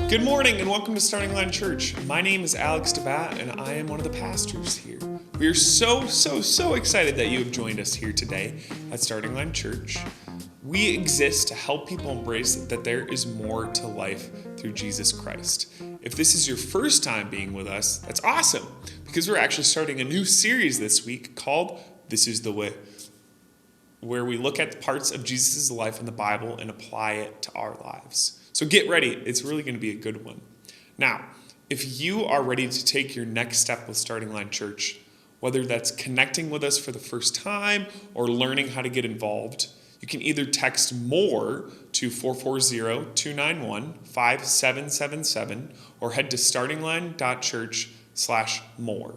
Good morning and welcome to Starting Line Church. My name is Alex DeBat and I am one of the pastors here. We are so excited that you have joined us here today at Starting Line Church. We exist to help people embrace that there is more to life through Jesus Christ. If this is your first time being with us, that's awesome because we're actually starting a new series this week called This is the Way, where we look at the parts of Jesus' life in the Bible and apply it to our lives. So get ready. It's really going to be a good one. Now, if you are ready to take your next step with Starting Line Church, whether that's connecting with us for the first time or learning how to get involved, you can either text MORE to 440-291-5777 or head to startingline.church/more.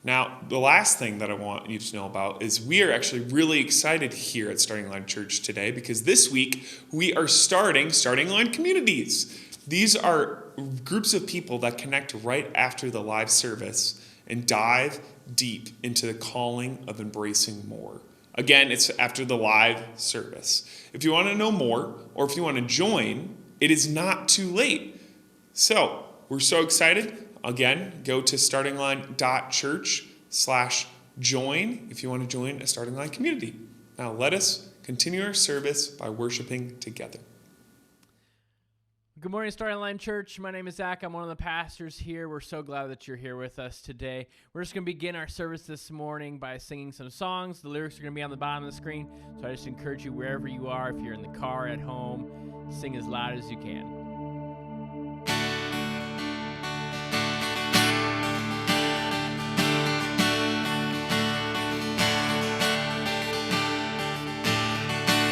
Now, the last thing that I want you to know about is we are actually really excited here at Starting Line Church today because this week we are starting Line Communities. These are groups of people that connect right after the live service and dive deep into the calling of embracing more. Again, it's after the live service. If you want to know more or if you want to join, it is not too late. So, we're so excited. Again, go to startingline.church/join if you want to join a Starting Line community. Now let us continue our service by worshiping together. Good morning, Starting Line Church. My name is Zach. I'm one of the pastors here. We're so glad that you're here with us today. We're just going to begin our service this morning by singing some songs. The lyrics are going to be on the bottom of the screen, so I just encourage you wherever you are, if you're in the car, at home, sing as loud as you can.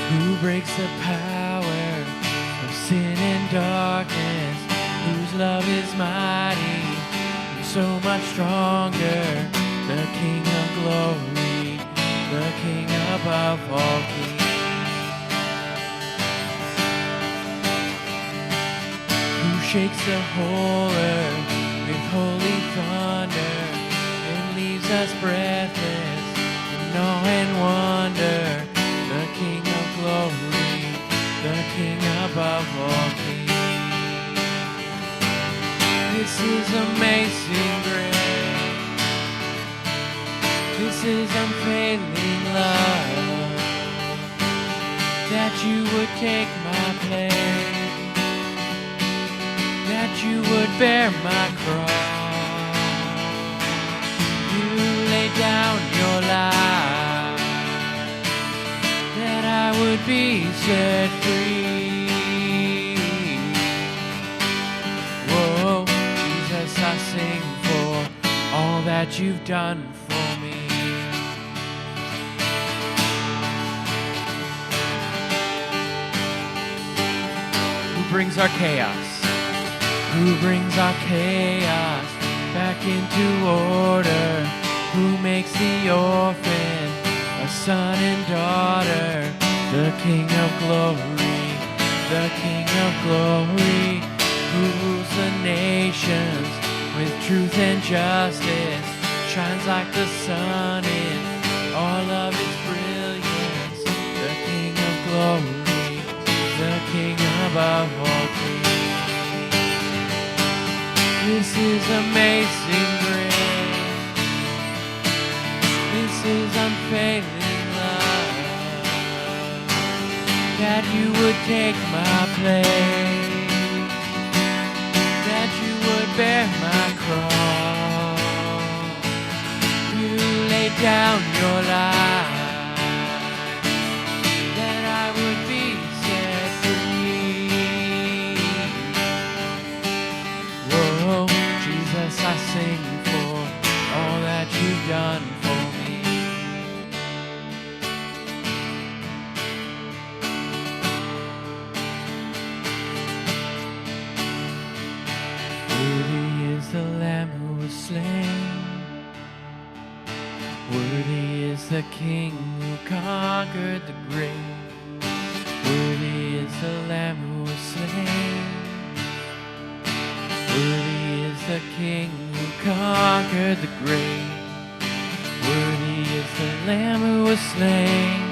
Who breaks the power of sin and darkness, whose love is mighty and so much stronger, the King of glory, the King above all kings. Who shakes the whole earth with holy thunder and leaves us breathless in awe and wonder, the King of glory, the King above all kings. This is amazing grace. This is unfailing love, that you would take my place, that you would bear my cross. You lay down your life, that I would be set free. Whoa, Jesus, I sing for all that you've done for me. Who brings our chaos? Who brings our chaos back into order? Who makes the orphan a son and daughter, the King of glory, the King of glory, who rules the nations with truth and justice, shines like the sun in all of its brilliance, the King of glory, the King above all kings. This is amazing grace. This is unfailing love, that you would take my place, that you would bear my cross. You laid down your life, that I would be set free. Whoa, Jesus, I sing for all that you've done for me. Worthy is the Lamb who was slain. Worthy is the King who conquered the grave. Worthy is the Lamb who was slain. Worthy is the King who conquered the grave. Worthy is the Lamb who was slain.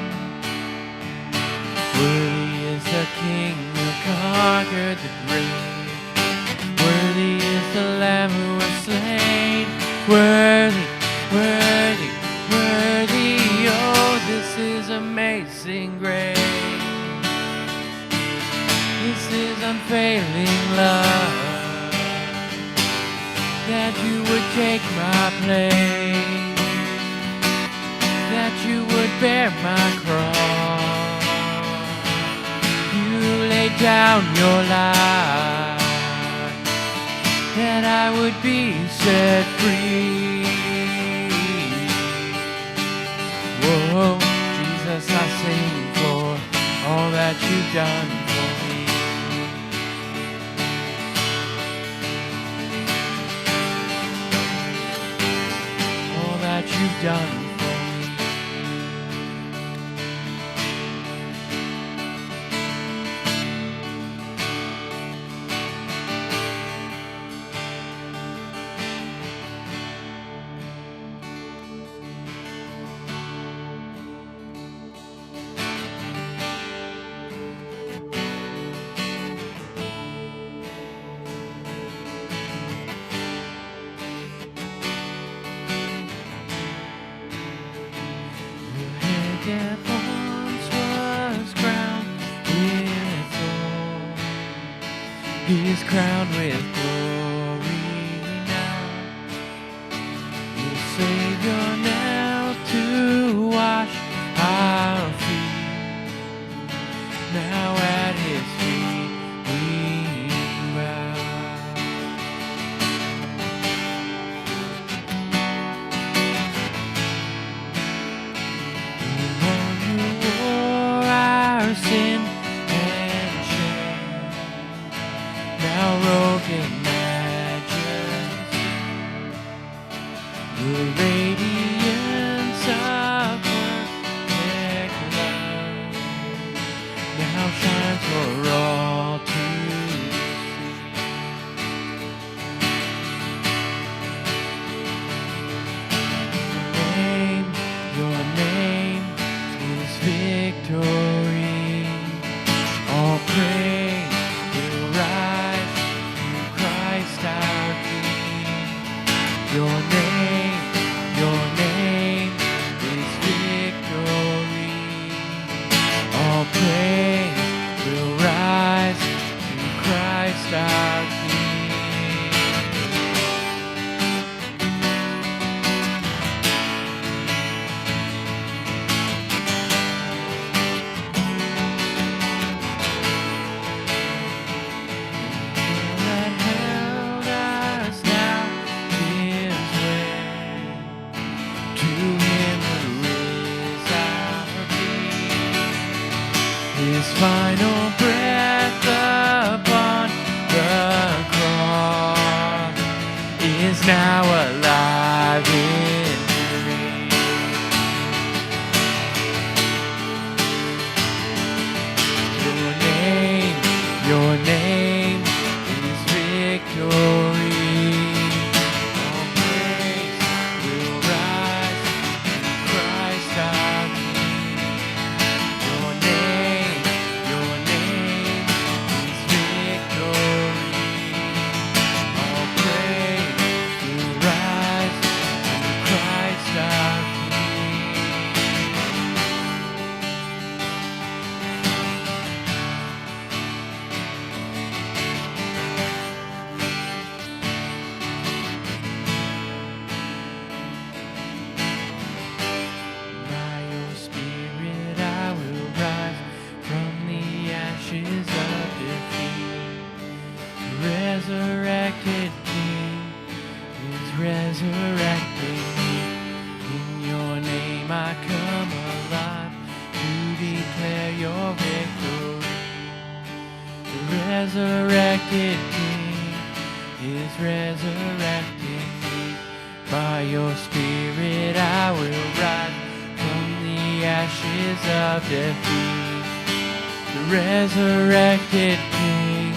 Worthy is the King who conquered the grave. Worthy is the Lamb who was slain. Worthy, worthy, worthy. Oh, this is amazing grace. This is unfailing love, that you would take my place, that you would bear my cross. You laid down your life, that I would be set free. Whoa, Jesus, I sing for all that you've done for me. All that you've done for me. That once was crowned with thorns, He is crowned with glory now. The Savior now to wash our feet. Now at His feet we bow. Sin and shame, now robed in majesty, the radiance of perfect love now shines for all to see. Your name is victory. All praise will rise to Christ our King. Your name is victory. All praise will rise to Christ our King. His final breath upon the cross is now alive in me. Your name is victory. All praise will rise to Christ our King. Your name is victory. All praise will rise to Christ our King. By your Spirit I will rise from the ashes of defeat. The resurrected King is resurrecting me. In your name I come alive to declare your victory. The resurrected King is resurrecting me. By your Spirit I will rise from the ashes of defeat. The resurrected King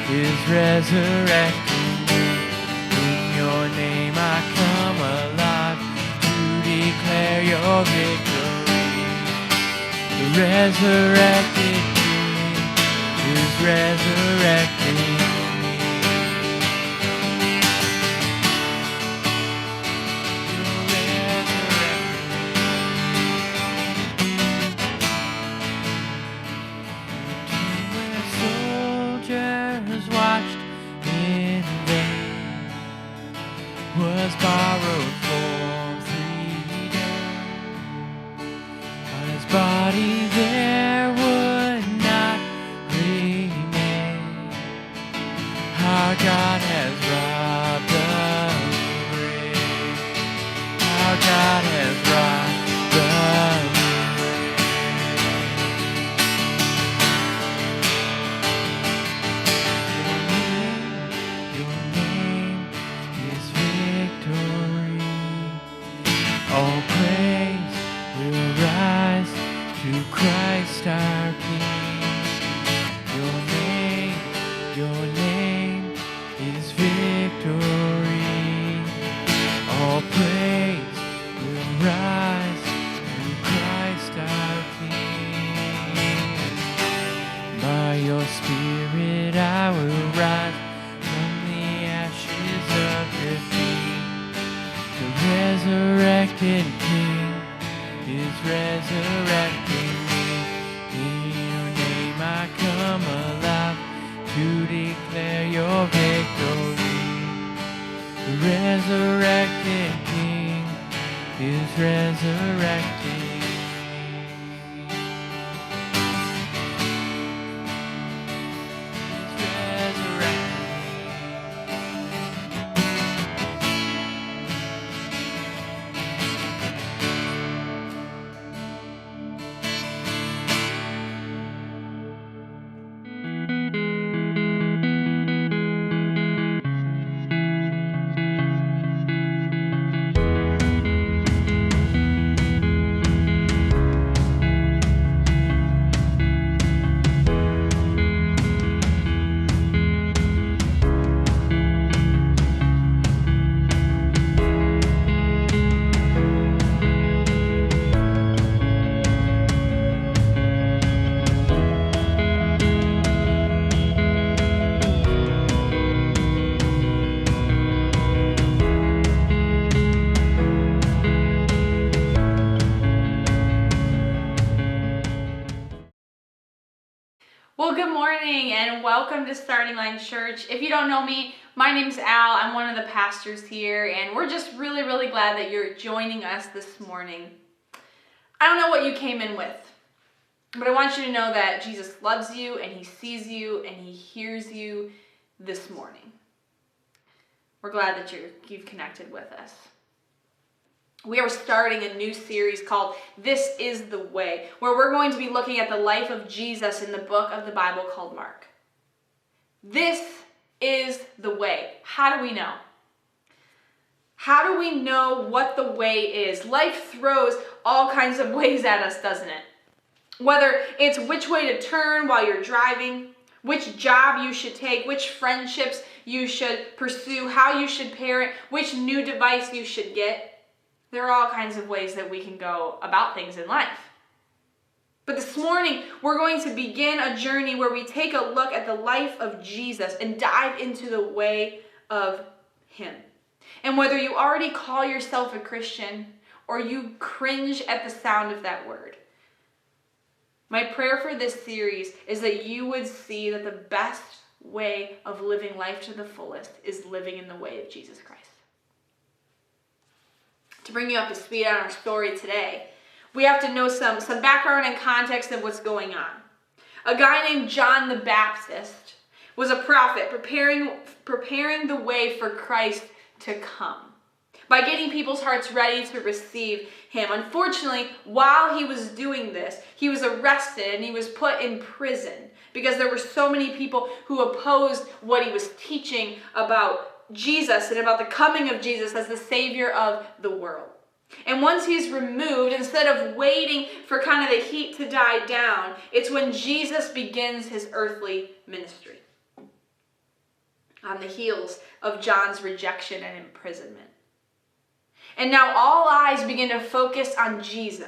is resurrecting me. In your name I come alive to declare your victory. The resurrected is resurrecting me. Soldiers watched in vain, was borrowed for 3 days, but his body there would not remain. Our God has robbed the grave. Our God has robbed the grave. All praise will rise to Christ our King. Your name is victory. All praise will rise to Christ our King. By your Spirit I will rise from the ashes of defeat. The resurrected King is resurrecting me. In your name I come alive to declare your victory. The resurrected King is resurrecting me. He's resurrecting Well, good morning and welcome to Starting Line Church. If you don't know me, my name's Al. I'm one of the pastors here, and we're just really glad that you're joining us this morning. I don't know what you came in with, but I want you to know that Jesus loves you and he sees you and he hears you this morning. We're glad that you've connected with us. We are starting a new series called This is the Way, where we're going to be looking at the life of Jesus in the book of the Bible called Mark. This is the way. How do we know? How do we know what the way is? Life throws all kinds of ways at us, doesn't it? Whether it's which way to turn while you're driving, which job you should take, which friendships you should pursue, how you should parent, which new device you should get. There are all kinds of ways that we can go about things in life. But this morning, we're going to begin a journey where we take a look at the life of Jesus and dive into the way of him. And whether you already call yourself a Christian or you cringe at the sound of that word, my prayer for this series is that you would see that the best way of living life to the fullest is living in the way of Jesus Christ. To bring you up to speed on our story today, we have to know some background and context of what's going on. A guy named John the Baptist was a prophet preparing the way for Christ to come by getting people's hearts ready to receive him. Unfortunately, while he was doing this, he was arrested and he was put in prison because there were so many people who opposed what he was teaching about Jesus and about the coming of Jesus as the Savior of the world. And once he's removed, instead of waiting for kind of the heat to die down, it's when Jesus begins his earthly ministry on the heels of John's rejection and imprisonment. And now all eyes begin to focus on Jesus,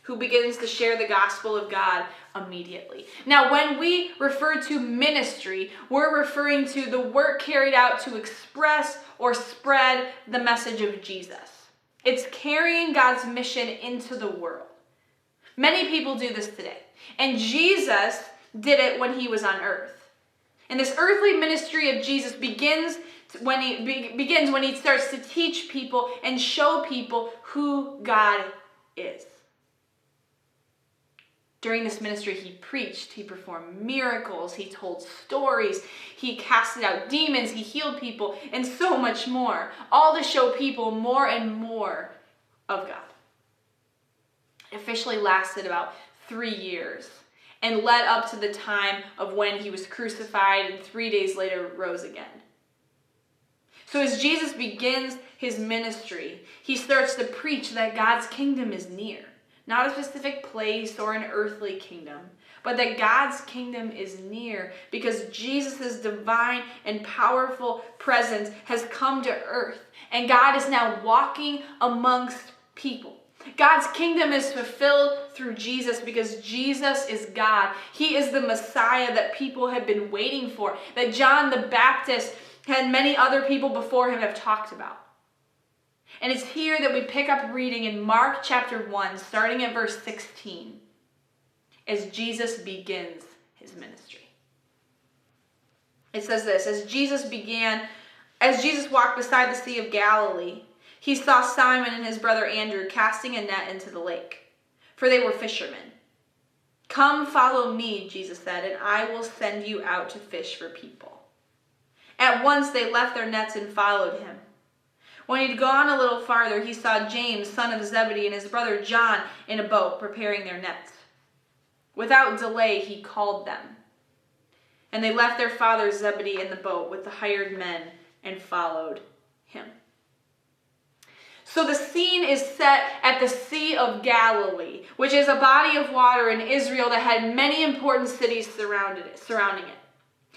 who begins to share the gospel of God immediately. Now, when we refer to ministry, we're referring to the work carried out to express or spread the message of Jesus. It's carrying God's mission into the world. Many people do this today, and Jesus did it when he was on earth. And this earthly ministry of Jesus begins when he starts to teach people and show people who God is. During this ministry, he preached, he performed miracles, he told stories, he casted out demons, he healed people, and so much more, all to show people more and more of God. It officially lasted about 3 years and led up to the time of when he was crucified and 3 days later rose again. So as Jesus begins his ministry, he starts to preach that God's kingdom is near. Not a specific place or an earthly kingdom, but that God's kingdom is near because Jesus' divine and powerful presence has come to earth, and God is now walking amongst people. God's kingdom is fulfilled through Jesus because Jesus is God. He is the Messiah that people have been waiting for, that John the Baptist and many other people before him have talked about. And it's here that we pick up reading in Mark chapter 1, starting at verse 16, as Jesus begins his ministry. It says this, as Jesus walked beside the Sea of Galilee, he saw Simon and his brother Andrew casting a net into the lake, for they were fishermen. "Come, follow me," Jesus said, "and I will send you out to fish for people." At once they left their nets and followed him. When he'd gone a little farther, he saw James, son of Zebedee, and his brother John in a boat preparing their nets. Without delay, he called them. And they left their father Zebedee in the boat with the hired men and followed him. So the scene is set at the Sea of Galilee, which is a body of water in Israel that had many important cities surrounding it.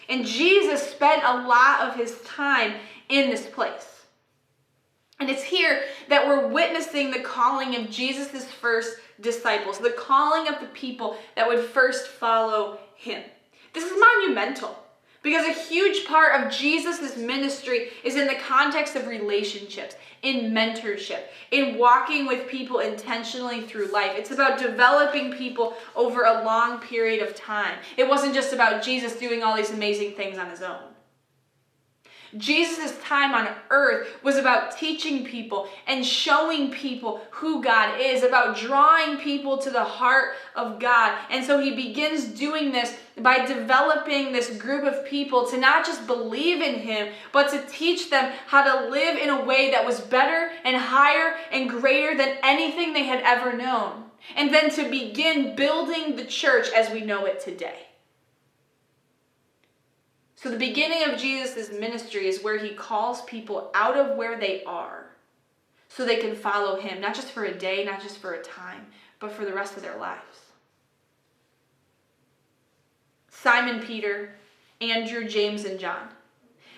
And Jesus spent a lot of his time in this place. And it's here that we're witnessing the calling of Jesus' first disciples, the calling of the people that would first follow him. This is monumental because a huge part of Jesus' ministry is in the context of relationships, in mentorship, in walking with people intentionally through life. It's about developing people over a long period of time. It wasn't just about Jesus doing all these amazing things on his own. Jesus' time on earth was about teaching people and showing people who God is, about drawing people to the heart of God. And so he begins doing this by developing this group of people to not just believe in him, but to teach them how to live in a way that was better and higher and greater than anything they had ever known. And then to begin building the church as we know it today. So the beginning of Jesus' ministry is where he calls people out of where they are so they can follow him, not just for a day, not just for a time, but for the rest of their lives. Simon Peter, Andrew, James, and John.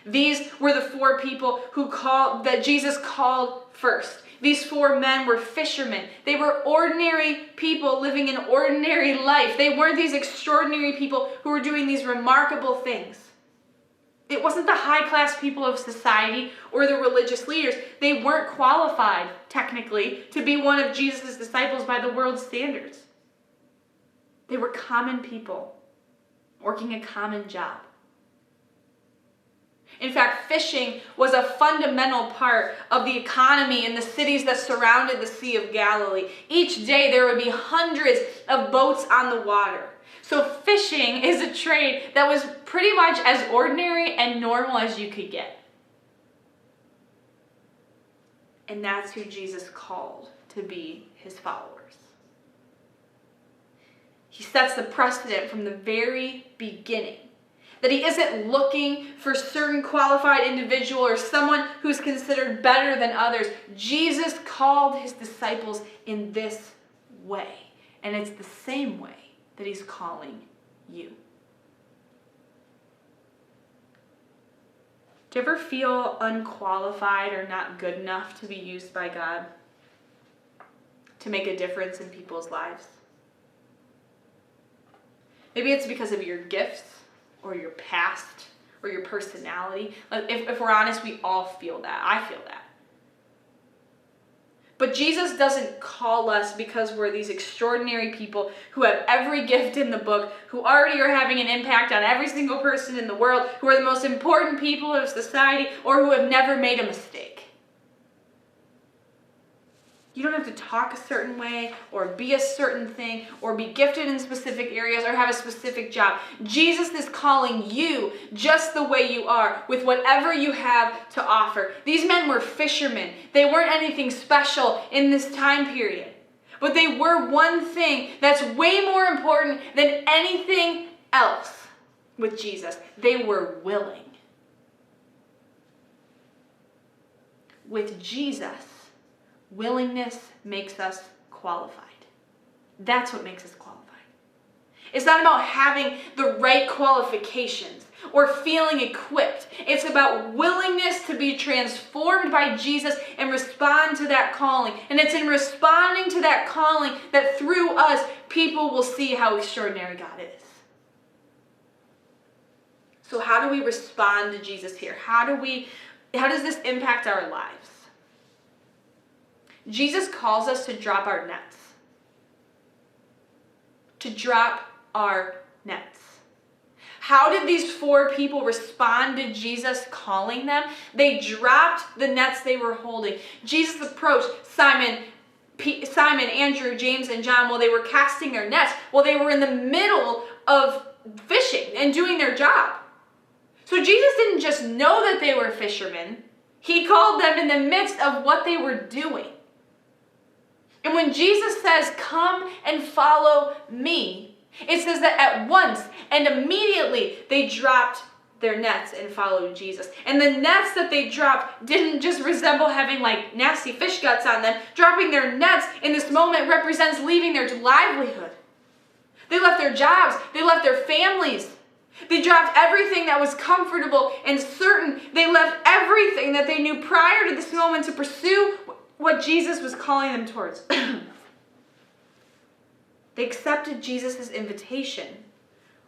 These were the 4 people that Jesus called first. These 4 men were fishermen. They were ordinary people living an ordinary life. They weren't these extraordinary people who were doing these remarkable things. It wasn't the high-class people of society or the religious leaders. They weren't qualified, technically, to be one of Jesus' disciples by the world's standards. They were common people working a common job. In fact, fishing was a fundamental part of the economy in the cities that surrounded the Sea of Galilee. Each day there would be hundreds of boats on the water. So fishing is a trade that was pretty much as ordinary and normal as you could get. And that's who Jesus called to be his followers. He sets the precedent from the very beginning that he isn't looking for a certain qualified individual or someone who's considered better than others. Jesus called his disciples in this way. And it's the same way that he's calling you. Do you ever feel unqualified or not good enough to be used by God to make a difference in people's lives? Maybe it's because of your gifts or your past or your personality. Like if we're honest, we all feel that. I feel that. But Jesus doesn't call us because we're these extraordinary people who have every gift in the book, who already are having an impact on every single person in the world, who are the most important people of society, or who have never made a mistake. You don't have to talk a certain way, or be a certain thing, or be gifted in specific areas, or have a specific job. Jesus is calling you just the way you are, with whatever you have to offer. These men were fishermen. They weren't anything special in this time period. But they were one thing that's way more important than anything else with Jesus. They were willing. With Jesus, willingness makes us qualified. That's what makes us qualified. It's not about having the right qualifications or feeling equipped. It's about willingness to be transformed by Jesus and respond to that calling. And it's in responding to that calling that through us, people will see how extraordinary God is. So how do we respond to Jesus here? How does this impact our lives? Jesus calls us to drop our nets. To drop our nets. How did these 4 people respond to Jesus calling them? They dropped the nets they were holding. Jesus approached Simon, Andrew, James, and John while they were casting their nets, while they were in the middle of fishing and doing their job. So Jesus didn't just know that they were fishermen. He called them in the midst of what they were doing. And when Jesus says, "Come and follow me," it says that at once and immediately they dropped their nets and followed Jesus. And the nets that they dropped didn't just resemble having like nasty fish guts on them. Dropping their nets in this moment represents leaving their livelihood. They left their jobs. They left their families. They dropped everything that was comfortable and certain. They left everything that they knew prior to this moment to pursue what Jesus was calling them towards. They accepted Jesus' invitation,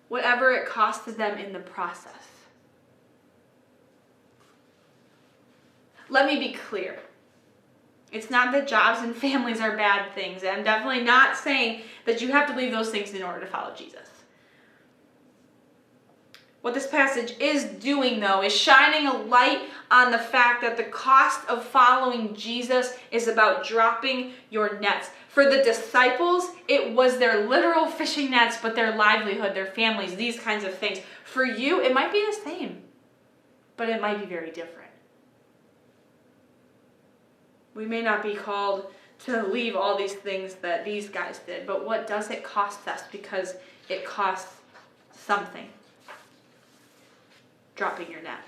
whatever it costed them in the process. Let me be clear. It's not that jobs and families are bad things. I'm definitely not saying that you have to leave those things in order to follow Jesus. What this passage is doing, though, is shining a light on the fact that the cost of following Jesus is about dropping your nets. For the disciples, it was their literal fishing nets, but their livelihood, their families, these kinds of things. For you, it might be the same, but it might be very different. We may not be called to leave all these things that these guys did, but what does it cost us? Because it costs something. Dropping your net.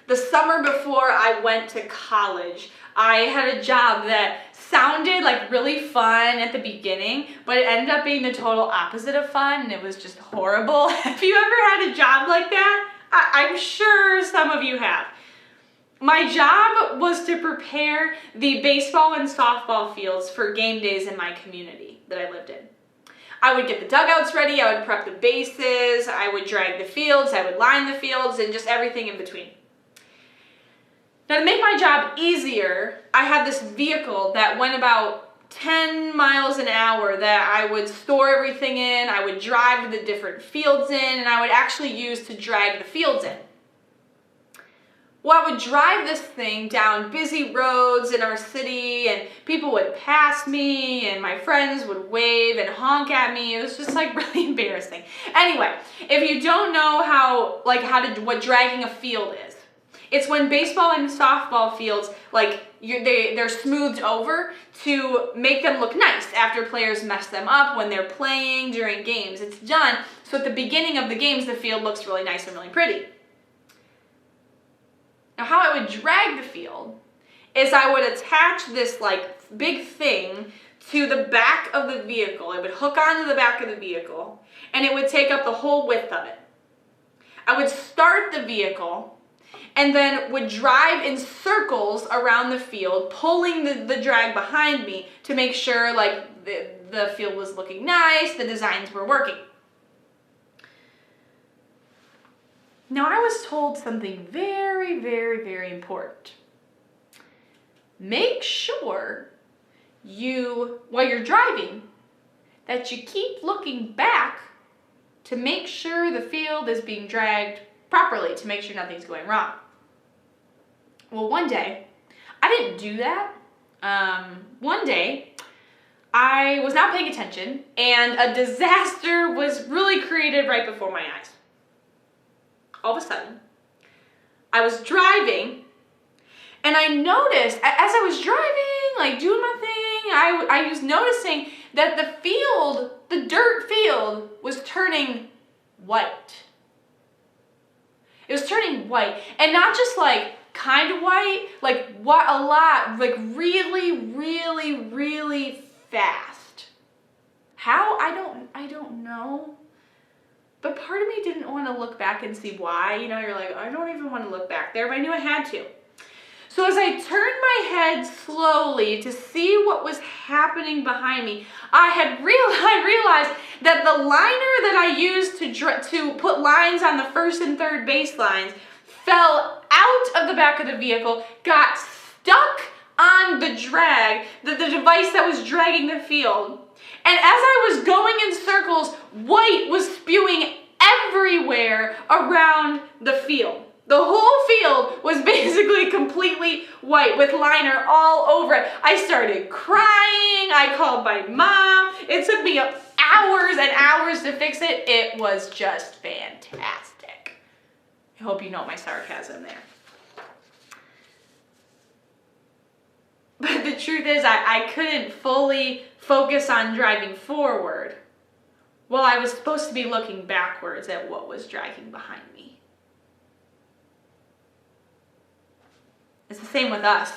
The summer before I went to college, I had a job that sounded like really fun at the beginning, but it ended up being the total opposite of fun, and it was just horrible. Have you ever had a job like that? I'm sure some of you have. My job was to prepare the baseball and softball fields for game days in my community that I lived in. I would get the dugouts ready, I would prep the bases, I would drag the fields, I would line the fields, and just everything in between. Now, to make my job easier, I had this vehicle that went about 10 miles an hour that I would store everything in, I would drive to the different fields in, and I would actually use to drag the fields in. Well, I would drive this thing down busy roads in our city, and people would pass me, and my friends would wave and honk at me. It was just like really embarrassing. Anyway, if you don't know what dragging a field is, it's when baseball and softball fields, they're smoothed over to make them look nice after players mess them up when they're playing during games. It's done so at the beginning of the games, the field looks really nice and really pretty. Now, how I would drag the field is I would attach this big thing to the back of the vehicle. It would hook onto the back of the vehicle, and it would take up the whole width of it. I would start the vehicle and then would drive in circles around the field, pulling the drag behind me to make sure the field was looking nice, the designs were working. Now, I was told something very, very, very important. Make sure while you're driving, that you keep looking back to make sure the field is being dragged properly, to make sure nothing's going wrong. Well, one day, I didn't do that. One day, I was not paying attention, and a disaster was really created right before my eyes. All of a sudden, I was driving, and I noticed, as I was driving, like doing my thing, I was noticing that the dirt field, was turning white. It was turning white, and not just like kind of white, like what a lot, like really, really, really fast. How? I don't know. But part of me didn't want to look back and see why. You know, you're like, I don't even want to look back there, but I knew I had to. So as I turned my head slowly to see what was happening behind me, I realized that the liner that I used to put lines on the first and third base lines fell out of the back of the vehicle, got stuck on the drag, the device that was dragging the field. And as I was going in circles, white was spewing everywhere around the field. The whole field was basically completely white with liner all over it. I started crying. I called my mom. It took me hours and hours to fix it. It was just fantastic. I hope you know my sarcasm there. But the truth is, I couldn't fully focus on driving forward while I was supposed to be looking backwards at what was dragging behind me. It's the same with us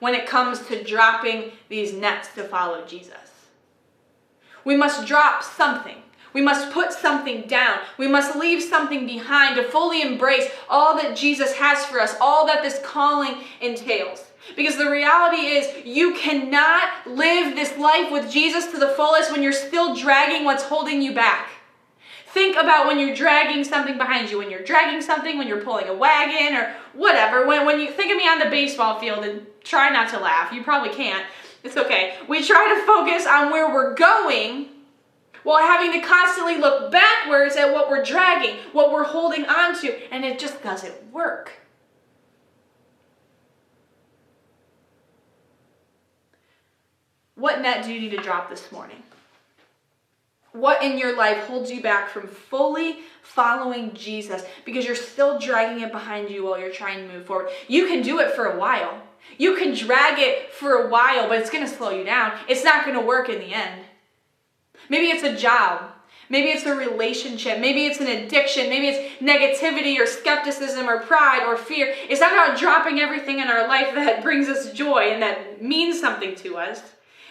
when it comes to dropping these nets to follow Jesus. We must drop something. We must put something down. We must leave something behind to fully embrace all that Jesus has for us, all that this calling entails. Because the reality is, you cannot live this life with Jesus to the fullest when you're still dragging what's holding you back. Think about when you're dragging something behind you, when you're dragging something, when you're pulling a wagon or whatever. When you think of me on the baseball field, and try not to laugh. You probably can't. It's okay. We try to focus on where we're going while having to constantly look backwards at what we're dragging, what we're holding on to, and it just doesn't work. What net do you need to drop this morning? What in your life holds you back from fully following Jesus because you're still dragging it behind you while you're trying to move forward? You can do it for a while. You can drag it for a while, but it's going to slow you down. It's not going to work in the end. Maybe it's a job. Maybe it's a relationship. Maybe it's an addiction. Maybe it's negativity or skepticism or pride or fear. It's not about dropping everything in our life that brings us joy and that means something to us.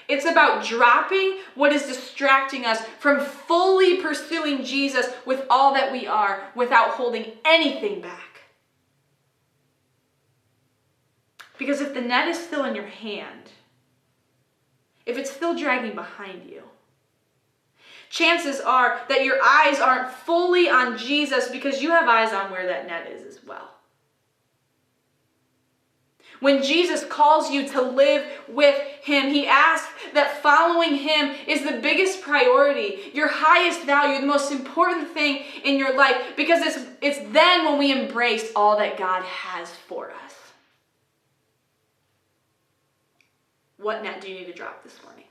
It's about dropping what is distracting us from fully pursuing Jesus with all that we are without holding anything back. Because if the net is still in your hand, if it's still dragging behind you, chances are that your eyes aren't fully on Jesus because you have eyes on where that net is as well. When Jesus calls you to live with him, he asks that following him is the biggest priority, your highest value, the most important thing in your life, because it's then when we embrace all that God has for us. What net do you need to drop this morning?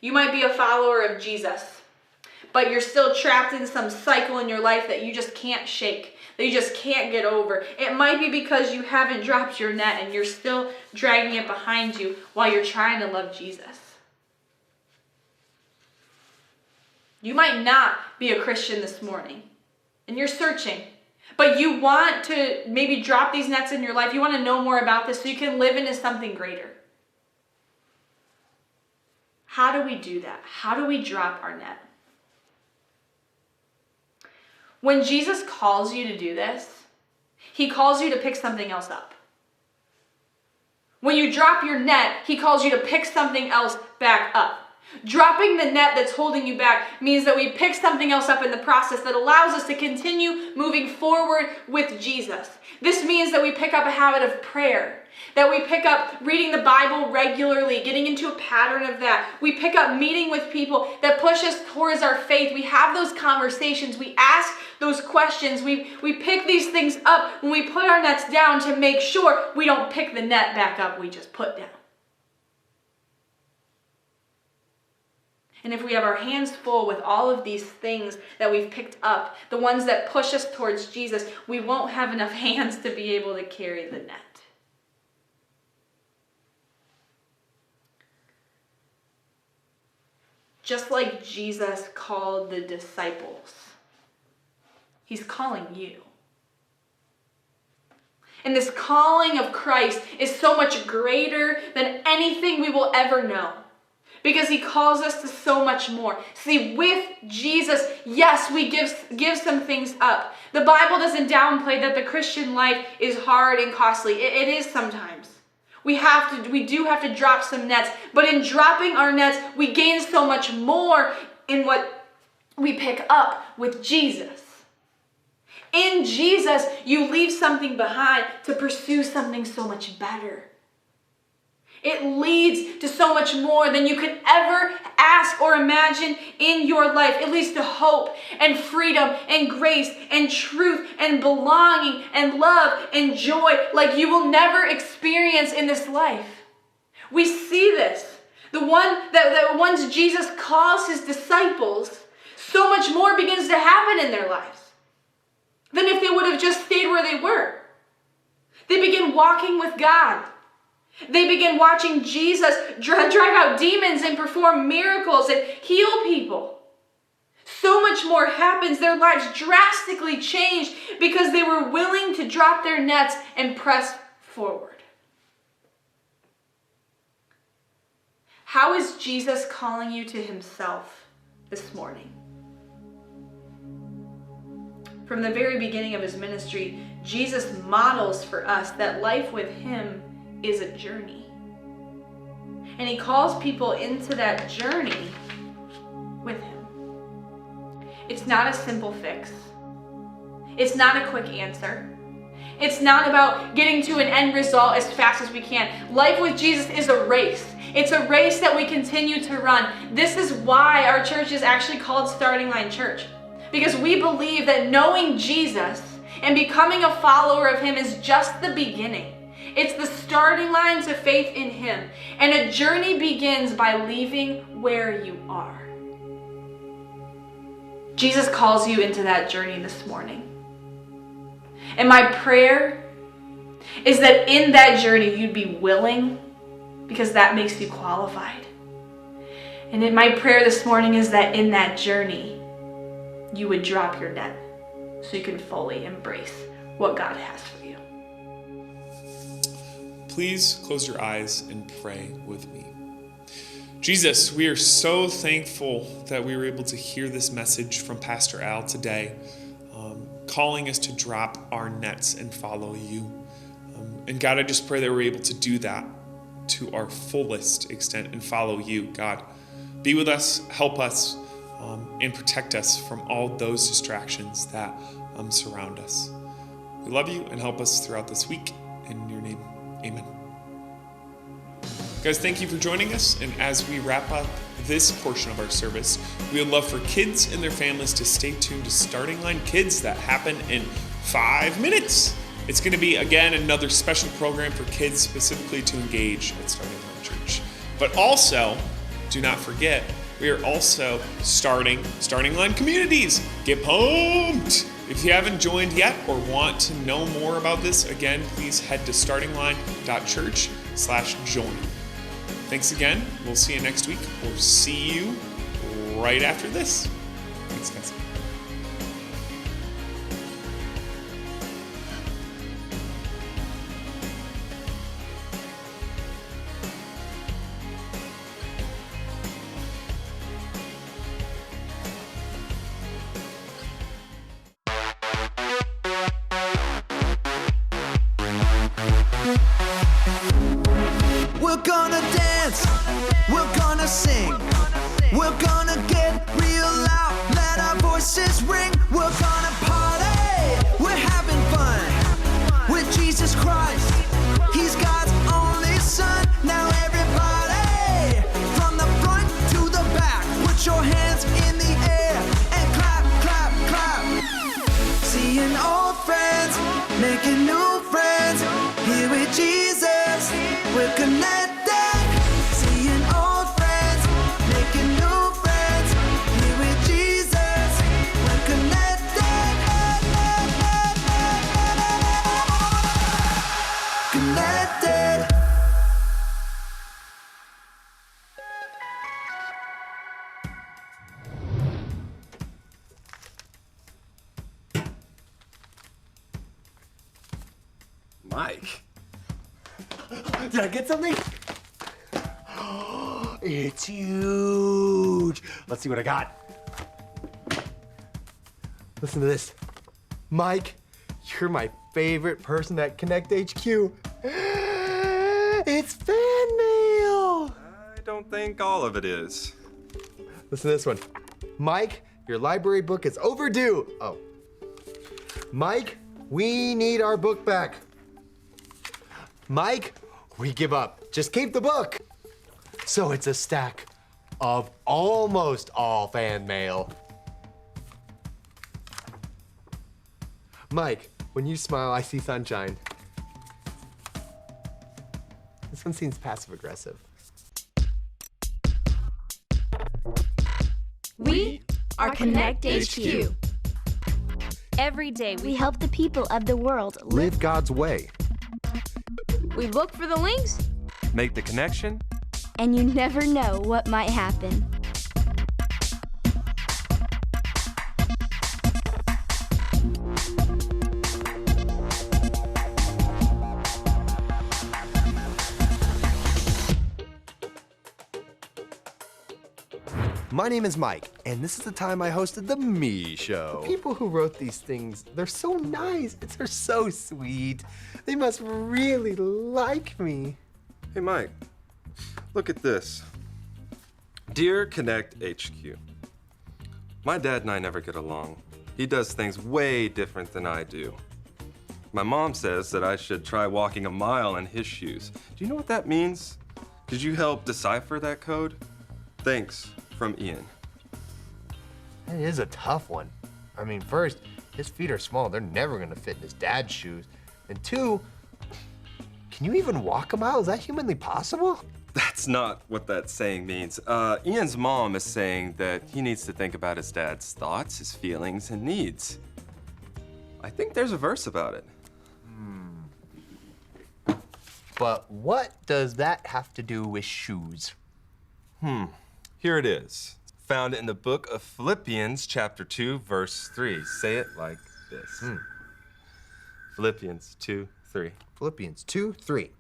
You might be a follower of Jesus, but you're still trapped in some cycle in your life that you just can't shake, that you just can't get over. It might be because you haven't dropped your net and you're still dragging it behind you while you're trying to love Jesus. You might not be a Christian this morning and you're searching, but you want to maybe drop these nets in your life. You want to know more about this so you can live into something greater. How do we do that? How do we drop our net? When Jesus calls you to do this, he calls you to pick something else up. When you drop your net, he calls you to pick something else back up. Dropping the net that's holding you back means that we pick something else up in the process that allows us to continue moving forward with Jesus. This means that we pick up a habit of prayer, that we pick up reading the Bible regularly, getting into a pattern of that. We pick up meeting with people that push us towards our faith. We have those conversations. We ask those questions. We pick these things up when we put our nets down to make sure we don't pick the net back up we just put down. And if we have our hands full with all of these things that we've picked up, the ones that push us towards Jesus, we won't have enough hands to be able to carry the net. Just like Jesus called the disciples, he's calling you. And this calling of Christ is so much greater than anything we will ever know, because he calls us to so much more. See, with Jesus, yes, we give some things up. The Bible doesn't downplay that the Christian life is hard and costly. It is sometimes. We do have to drop some nets, but in dropping our nets, we gain so much more in what we pick up with Jesus. In Jesus, you leave something behind to pursue something so much better. It leads to so much more than you could ever ask or imagine in your life. It leads to hope and freedom and grace and truth and belonging and love and joy like you will never experience in this life. We see this. The ones Jesus calls his disciples, so much more begins to happen in their lives than if they would have just stayed where they were. They begin walking with God. They begin watching Jesus drive out demons and perform miracles and heal people. So much more happens. Their lives drastically changed because they were willing to drop their nets and press forward. How is Jesus calling you to himself this morning? From the very beginning of his ministry, Jesus models for us that life with him is a journey. And he calls people into that journey with him. It's not a simple fix. It's not a quick answer. It's not about getting to an end result as fast as we can. Life with Jesus is a race. It's a race that we continue to run. This is why our church is actually called Starting Line Church. Because we believe that knowing Jesus and becoming a follower of him is just the beginning. It's the starting line to faith in him. And a journey begins by leaving where you are. Jesus calls you into that journey this morning. And my prayer is that in that journey you'd be willing, because that makes you qualified. And in my prayer this morning is that in that journey you would drop your net so you can fully embrace what God has for you. Please close your eyes and pray with me. Jesus, we are so thankful that we were able to hear this message from Pastor Al today, calling us to drop our nets and follow you. And God, I just pray that we're able to do that to our fullest extent and follow you. God, be with us, help us, and protect us from all those distractions that surround us. We love you and help us throughout this week. In your name, amen. Guys, thank you for joining us. And as we wrap up this portion of our service, we would love for kids and their families to stay tuned to Starting Line Kids that happen in 5 minutes. It's going to be, again, another special program for kids specifically to engage at Starting Line Church. But also, do not forget, we are also starting Starting Line Communities. Get pumped! If you haven't joined yet or want to know more about this, again, please head to startingline.church/join. Thanks again. We'll see you next week. We'll see you right after this. Thanks, guys. Put your hands in the air and clap, clap, clap. Seeing old friends, making new friends. Here with Jesus, we're connected. Seeing old friends, making new friends. Here with Jesus, we're connected. Connected. Mike. Did I get something? It's huge. Let's see what I got. Listen to this. Mike, you're my favorite person at Connect HQ. It's fan mail. I don't think all of it is. Listen to this one. Mike, your library book is overdue. Oh. Mike, we need our book back. Mike, we give up. Just keep the book. So it's a stack of almost all fan mail. Mike, when you smile, I see sunshine. This one seems passive aggressive. We are Connect HQ. Every day we help the people of the world Live God's way. We look for the links. Make the connection. and you never know what might happen. My name is Mike, and this is the time I hosted The Me Show. People who wrote these things, they're so nice. They're so sweet. They must really like me. Hey, Mike, look at this. Dear Connect HQ, my dad and I never get along. He does things way different than I do. My mom says that I should try walking a mile in his shoes. Do you know what that means? Could you help decipher that code? Thanks, from Ian. That is a tough one. I mean, first, his feet are small. They're never gonna fit in his dad's shoes. And two, can you even walk a mile? Is that humanly possible? That's not what that saying means. Ian's mom is saying that he needs to think about his dad's thoughts, his feelings, and needs. I think there's a verse about it. But what does that have to do with shoes? Here it is, found in the book of Philippians, chapter 2, verse 3. Say it like this. Philippians 2, 3. Philippians 2:3.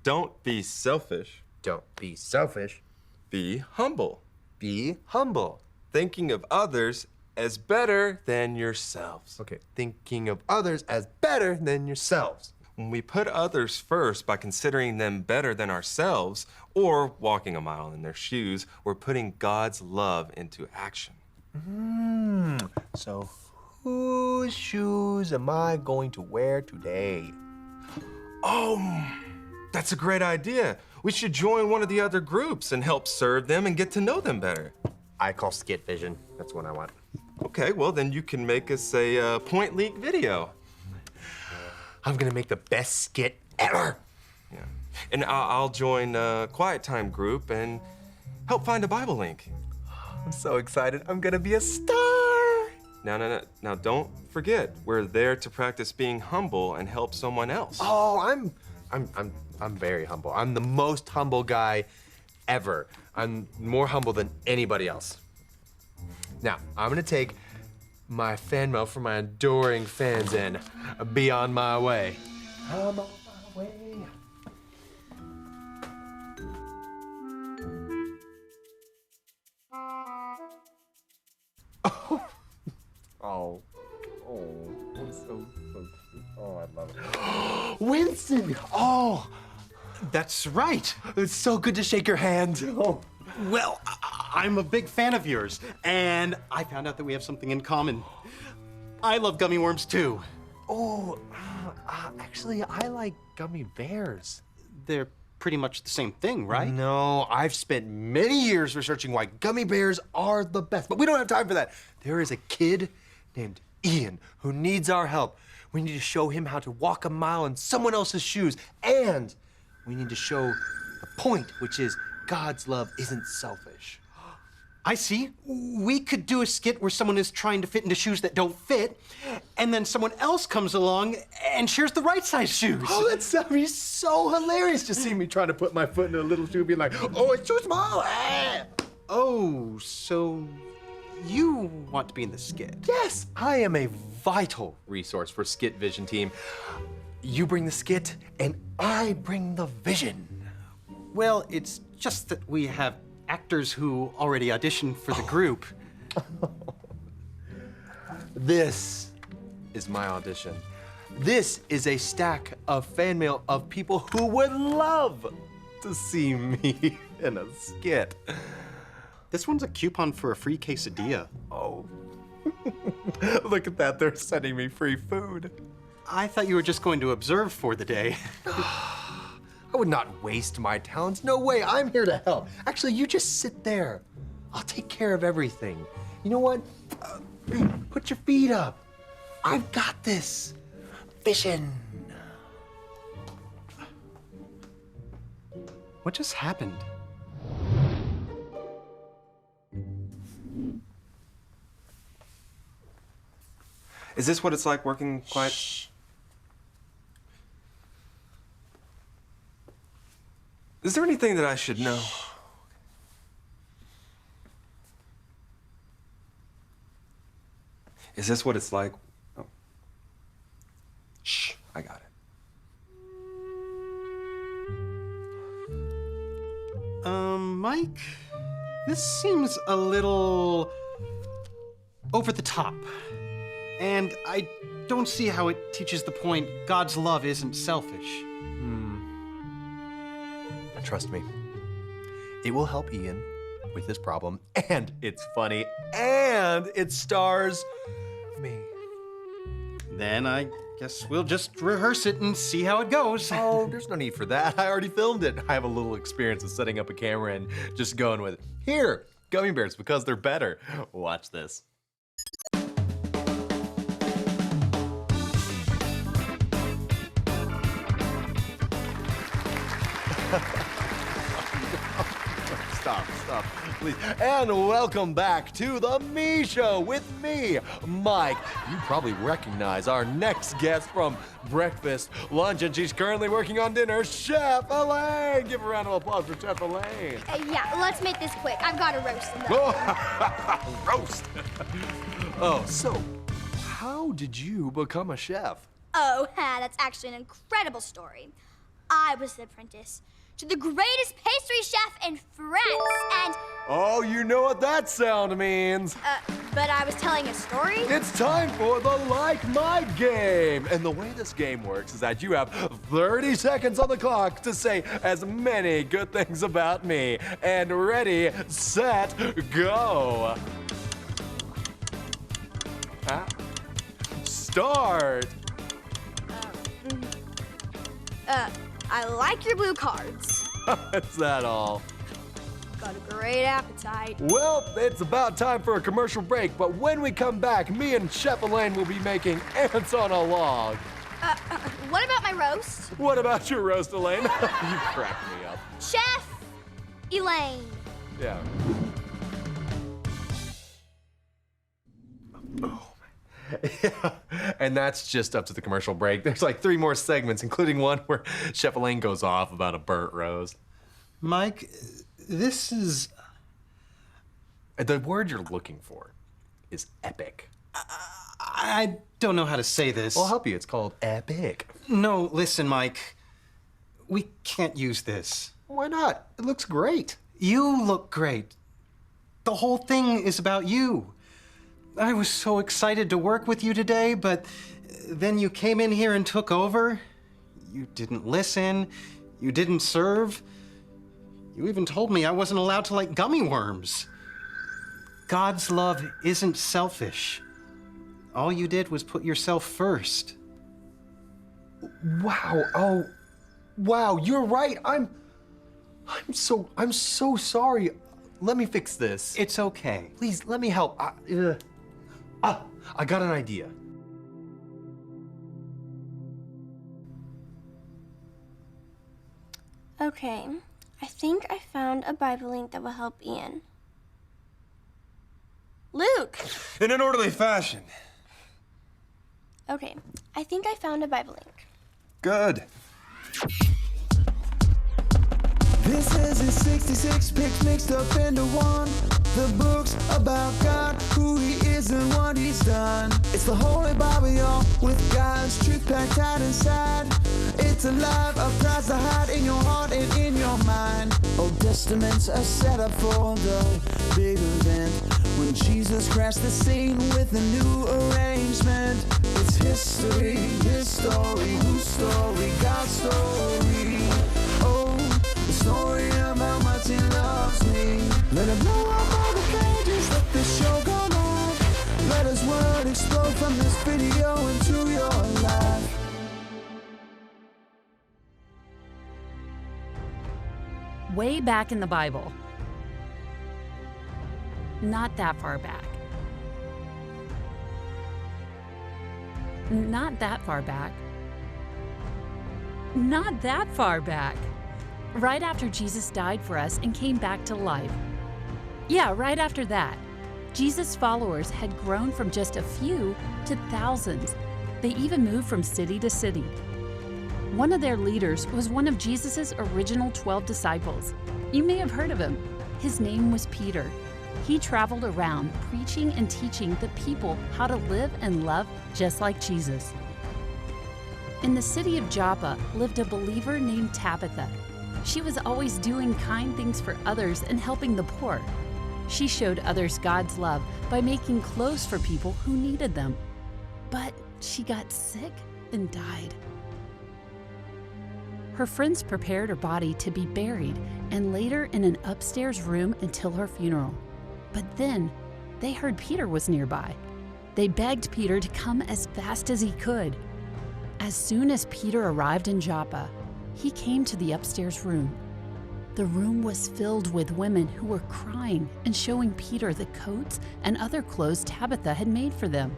Don't be selfish, Don't be selfish. be humble, Be humble. thinking of others as better than yourselves. Okay, thinking of others as better than yourselves. When we put others first by considering them better than ourselves or walking a mile in their shoes, we're putting God's love into action. So, whose shoes am I going to wear today? Oh, that's a great idea. We should join one of the other groups and help serve them and get to know them better. I call skit vision. That's what I want. Okay, well then you can make us a point leak video. I'm gonna make the best skit ever. Yeah. And I'll join a quiet time group and help find a Bible link. I'm so excited. I'm gonna be a star. Now don't forget, we're there to practice being humble and help someone else. Oh, I'm very humble. I'm the most humble guy ever. I'm more humble than anybody else. Now, I'm gonna take my fan mail from my adoring fans and be on my way. I'm on my way. Oh, I'm so cute. Oh, I love it. Winston! Oh, That's right. it's so good to shake your hand. Oh. Well, I'm a big fan of yours, and I found out that we have something in common. I love gummy worms too. Oh, actually, I like gummy bears. They're pretty much the same thing, right? No, I've spent many years researching why gummy bears are the best, but we don't have time for that. There is a kid named Ian who needs our help. We need to show him how to walk a mile in someone else's shoes, and we need to show the point, which is God's love isn't selfish. I see. We could do a skit where someone is trying to fit into shoes that don't fit, and then someone else comes along and shares the right size shoes. Oh, that'd be so hilarious to see me trying to put my foot in a little shoe, being like, oh, it's too small. Ah. Oh, so you want to be in the skit? Yes, I am a vital resource for Skit Vision team. You bring the skit, and I bring the vision. Well, it's just that we have actors who already auditioned for the group. This is my audition. This is a stack of fan mail of people who would love to see me in a skit. This one's a coupon for a free quesadilla. Oh. Look at that, they're sending me free food. I thought you were just going to observe for the day. I would not waste my talents. No way, I'm here to help. Actually, you just sit there. I'll take care of everything. You know what? Put your feet up. I've got this. Vision. What just happened? Is this what it's like working quiet? Shh. Is there anything that I should know? Is this what it's like? Oh. Shh, I got it. Mike, this seems a little over the top. And I don't see how it teaches the point God's love isn't selfish. Trust me. It will help Ian with this problem, and it's funny, and it stars me. Then I guess we'll just rehearse it and see how it goes. Oh, there's no need for that. I already filmed it. I have a little experience of setting up a camera and just going with it. Here, gummy bears, because they're better. Watch this. Stop, please. And welcome back to The Me Show with me, Mike. You probably recognize our next guest from breakfast, lunch, and she's currently working on dinner, Chef Elaine. Give a round of applause for Chef Elaine. Yeah, let's make this quick. I've got to roast them. Roast. Oh, so how did you become a chef? Oh, that's actually an incredible story. I was the apprentice to the greatest pastry chef in France, and... Oh, you know what that sound means. But I was telling a story? It's time for the Like My game. And the way this game works is that you have 30 seconds on the clock to say as many good things about me. And ready, set, go. Start. I like your blue cards. Is that all? Got a great appetite. Well, it's about time for a commercial break, but when we come back, me and Chef Elaine will be making ants on a log. What about my roast? What about your roast, Elaine? You crack me up. Chef Elaine. Yeah. Yeah, and that's just up to the commercial break. There's like 3 more segments, including one where Chef Elaine goes off about a burnt roast. Mike, this is... The word you're looking for is epic. I don't know how to say this. I'll help you. It's called epic. No, listen, Mike. We can't use this. Why not? It looks great. You look great. The whole thing is about you. I was so excited to work with you today, but then you came in here and took over. You didn't listen. You didn't serve. You even told me I wasn't allowed to like gummy worms. God's love isn't selfish. All you did was put yourself first. Wow. Oh, wow. You're right. I'm I'm so sorry. Let me fix this. It's okay. Please, let me help. I got an idea. Okay, I think I found a Bible link that will help Ian. Luke! In an orderly fashion. Okay, I think I found a Bible link. Good. This is his 66 picks mixed up into one. The books about God, who he is and what he's done. It's the Holy Bible, y'all, with God's truth packed tight inside. It's alive, a prize to hide in your heart and in your mind. Old Testaments are set up for the big event when Jesus crashed the scene with a new arrangement. It's history, his story, whose story, God's story. Oh, the story of how much he loves me. Let it blow up all the pages, let the show go live. Let his word explode from this video into your life. Way back in the Bible. Not that far back. Not that far back. Not that far back. Right after Jesus died for us and came back to life. Yeah, right after that. Jesus' followers had grown from just a few to thousands. They even moved from city to city. One of their leaders was one of Jesus' original 12 disciples. You may have heard of him. His name was Peter. He traveled around preaching and teaching the people how to live and love just like Jesus. In the city of Joppa lived a believer named Tabitha. She was always doing kind things for others and helping the poor. She showed others God's love by making clothes for people who needed them. But she got sick and died. Her friends prepared her body to be buried and laid her in an upstairs room until her funeral. But then they heard Peter was nearby. They begged Peter to come as fast as he could. As soon as Peter arrived in Joppa, he came to the upstairs room. The room was filled with women who were crying and showing Peter the coats and other clothes Tabitha had made for them.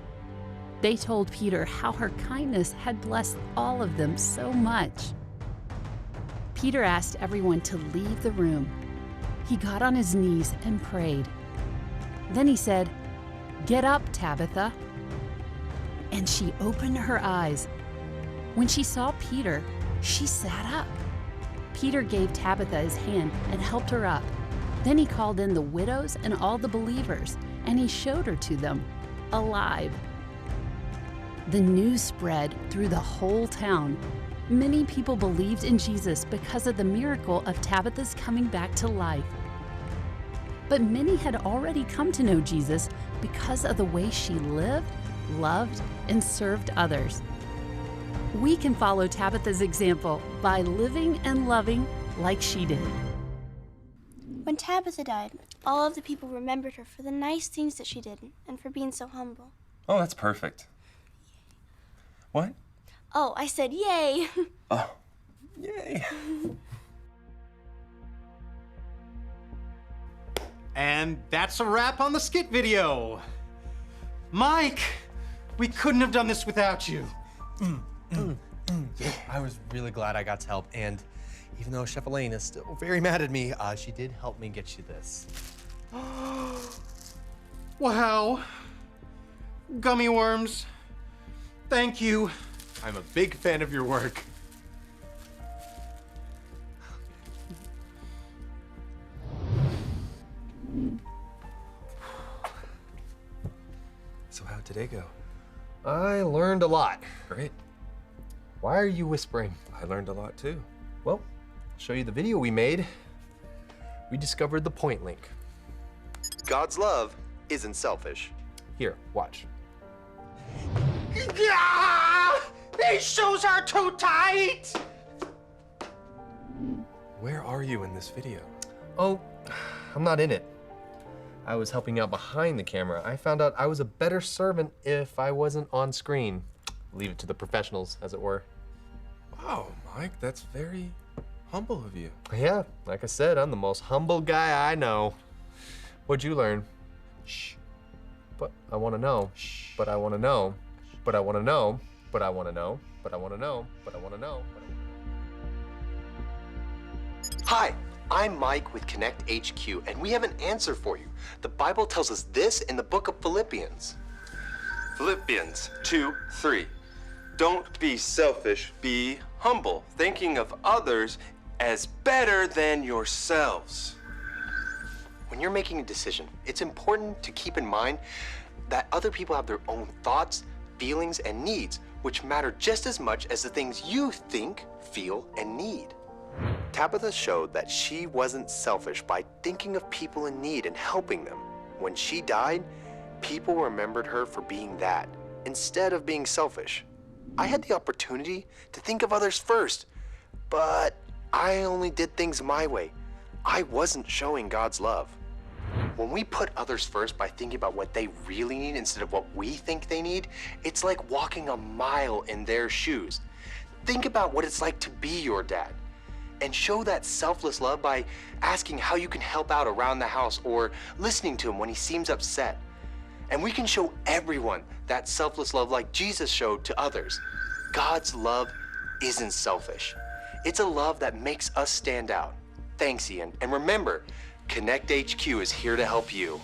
They told Peter how her kindness had blessed all of them so much. Peter asked everyone to leave the room. He got on his knees and prayed. Then he said, "Get up, Tabitha." And she opened her eyes. When she saw Peter, she sat up. Peter gave Tabitha his hand and helped her up. Then he called in the widows and all the believers, and he showed her to them, alive. The news spread through the whole town. Many people believed in Jesus because of the miracle of Tabitha's coming back to life. But many had already come to know Jesus because of the way she lived, loved, and served others. We can follow Tabitha's example by living and loving like she did. When Tabitha died, all of the people remembered her for the nice things that she did and for being so humble. Oh, that's perfect. What? Oh, I said yay! Oh, yay. And that's a wrap on the skit video. Mike, we couldn't have done this without you. Yeah, I was really glad I got to help, and even though Chef Elaine is still very mad at me, she did help me get you this. Wow. Gummy worms. Thank you. I'm a big fan of your work. So how'd today go? I learned a lot. Great. Why are you whispering? I learned a lot too. Well, I'll show you the video we made. We discovered the point link. God's love isn't selfish. Here, watch. These shoes are too tight! Where are you in this video? Oh, I'm not in it. I was helping out behind the camera. I found out I was a better servant if I wasn't on screen. Leave it to the professionals, as it were. Wow, Mike, that's very humble of you. Yeah, like I said, I'm the most humble guy I know. What'd you learn? Shh. But I want to know. Shh. But I want to know. But I want to know. But I want to know. But I want to know. But I want to know. Hi, I'm Mike with Connect HQ, and we have an answer for you. The Bible tells us this in the book of Philippians. Philippians 2:3. Don't be selfish, be humble, thinking of others as better than yourselves. When you're making a decision, it's important to keep in mind that other people have their own thoughts, feelings, and needs, which matter just as much as the things you think, feel, and need. Tabitha showed that she wasn't selfish by thinking of people in need and helping them. When she died, people remembered her for being that, instead of being selfish. I had the opportunity to think of others first, but I only did things my way. I wasn't showing God's love. When we put others first by thinking about what they really need instead of what we think they need, it's like walking a mile in their shoes. Think about what it's like to be your dad, and show that selfless love by asking how you can help out around the house or listening to him when he seems upset. And we can show everyone that selfless love like Jesus showed to others. God's love isn't selfish. It's a love that makes us stand out. Thanks, Ian. And remember, Connect HQ is here to help you.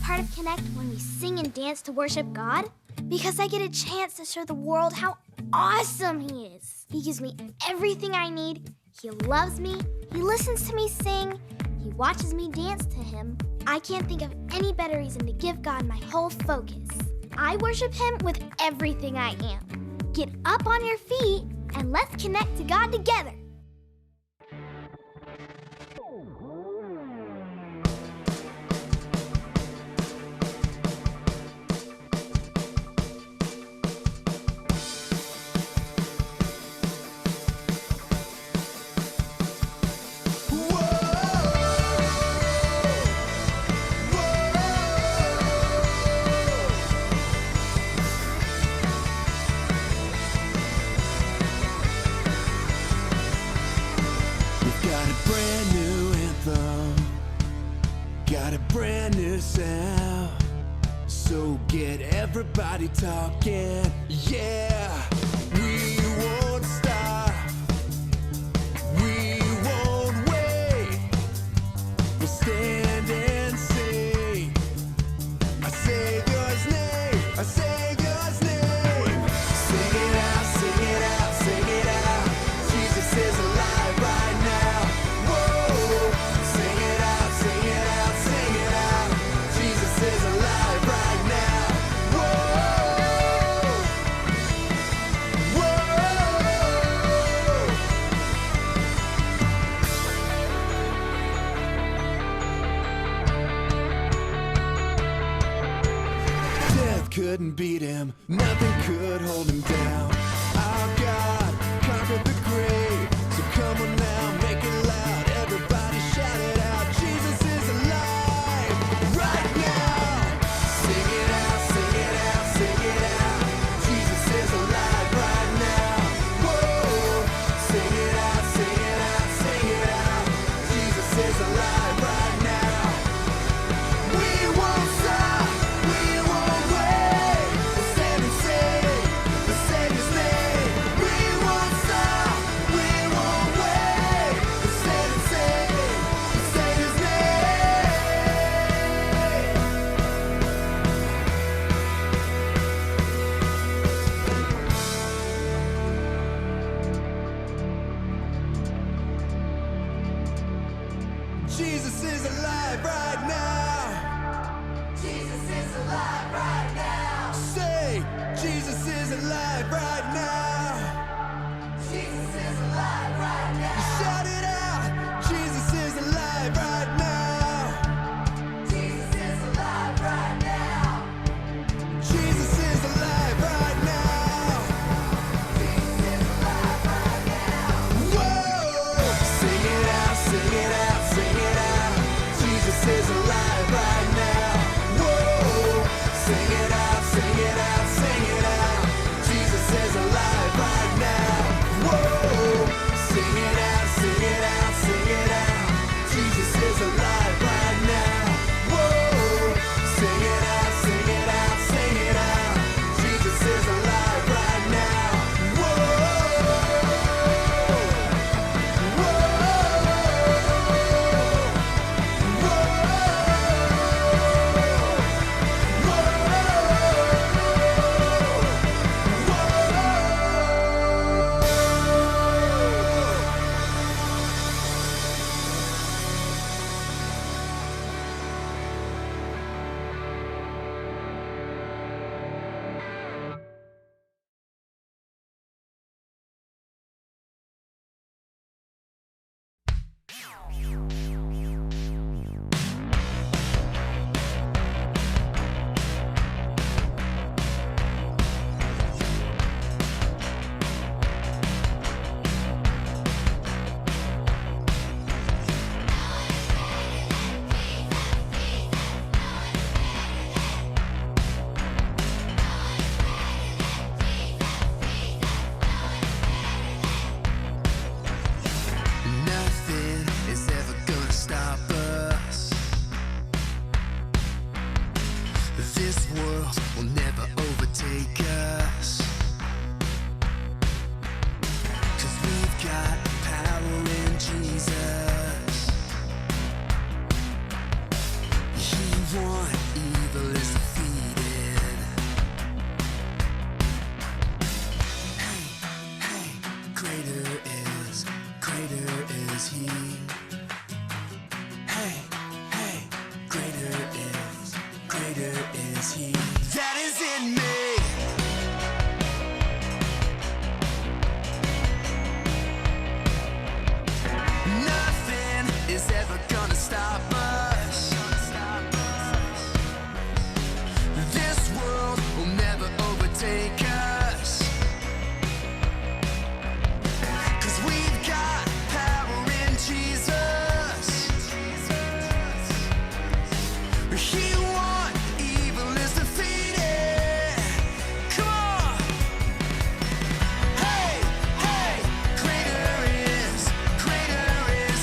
Part of Connect when we sing and dance to worship God? Because I get a chance to show the world how awesome He is. He gives me everything I need. He loves me. He listens to me sing. He watches me dance to Him. I can't think of any better reason to give God my whole focus. I worship Him with everything I am. Get up on your feet and let's connect to God together. Brand new sound, so get everybody talking, yeah. We won't stop, we won't wait. We'll stand and sing our Savior's name, our Savior's name. Sing it out, sing it out, sing it out. Jesus is alive right now. Whoa, sing it out, sing it out, sing it out. Jesus is alive right now. Whoa, whoa. Death couldn't beat him, nothing could hold him down. Our God conquered the grave, so come on now, make it loud. Everybody shout it out, Jesus is alive right now. Sing it out, sing it out, sing it out. Jesus is alive right now. Whoa, sing it out, sing it out, sing it out. Jesus is alive right now. We won't stop, we won't wait. We'll stand and sing the Savior's name. world will never overtake us. 'Cause we've got power in Jesus. He won, evil is defeated. Hey, hey, greater is he. Hey, hey, greater is he. That is in me. Nothing is ever gonna stop us. This world will never overtake us. 'Cause we've got power in Jesus. He won, evil is defeated. Come on. Hey, hey, greater is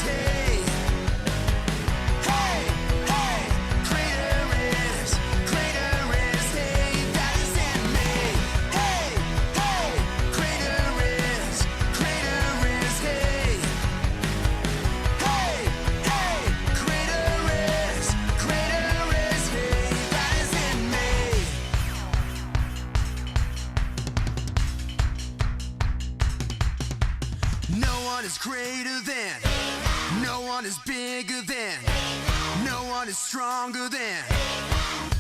he. Hey, hey, greater is he. That is in me. Hey, hey, greater is he. Hey, hey, greater is he. That is in me. No one is greater than, no one is bigger than, no one is stronger than.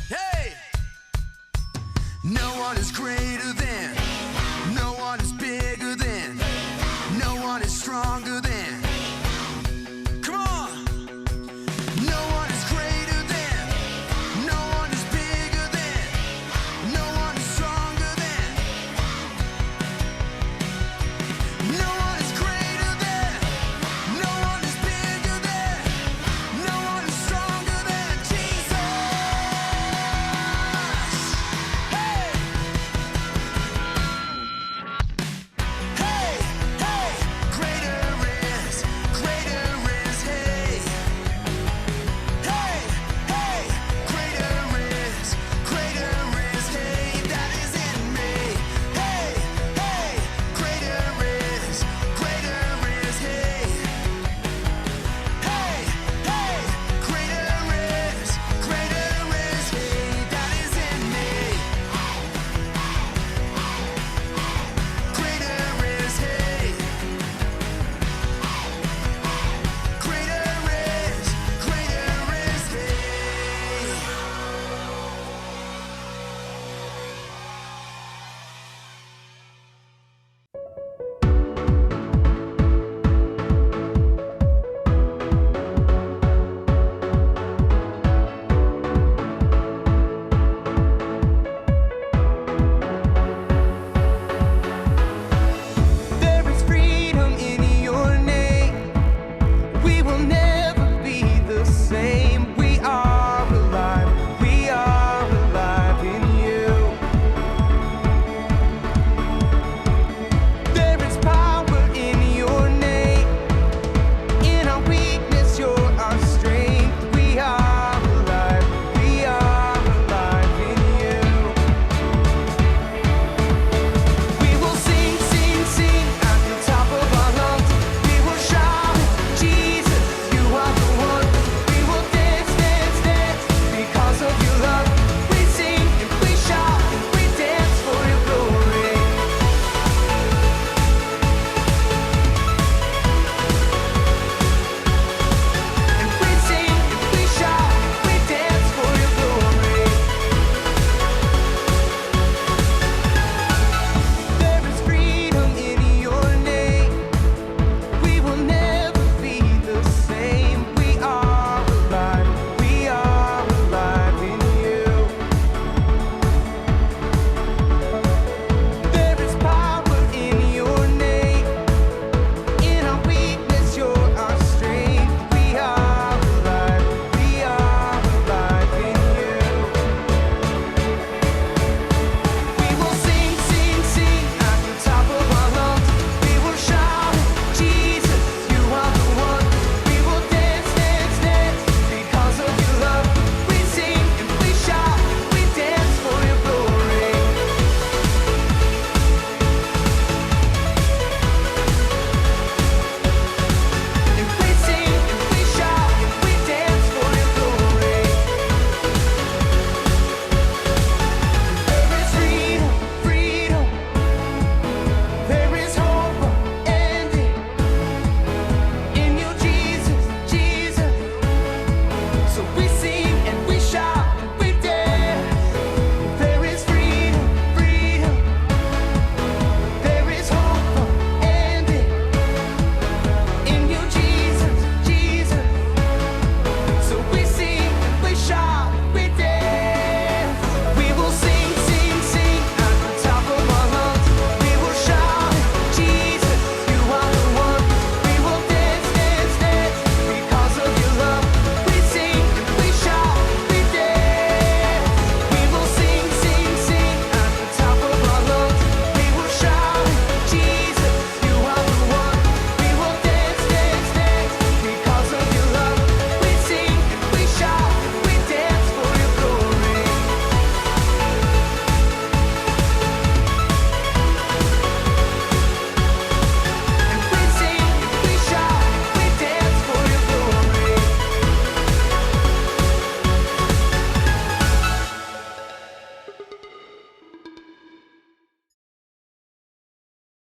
Hey! No one is greater than,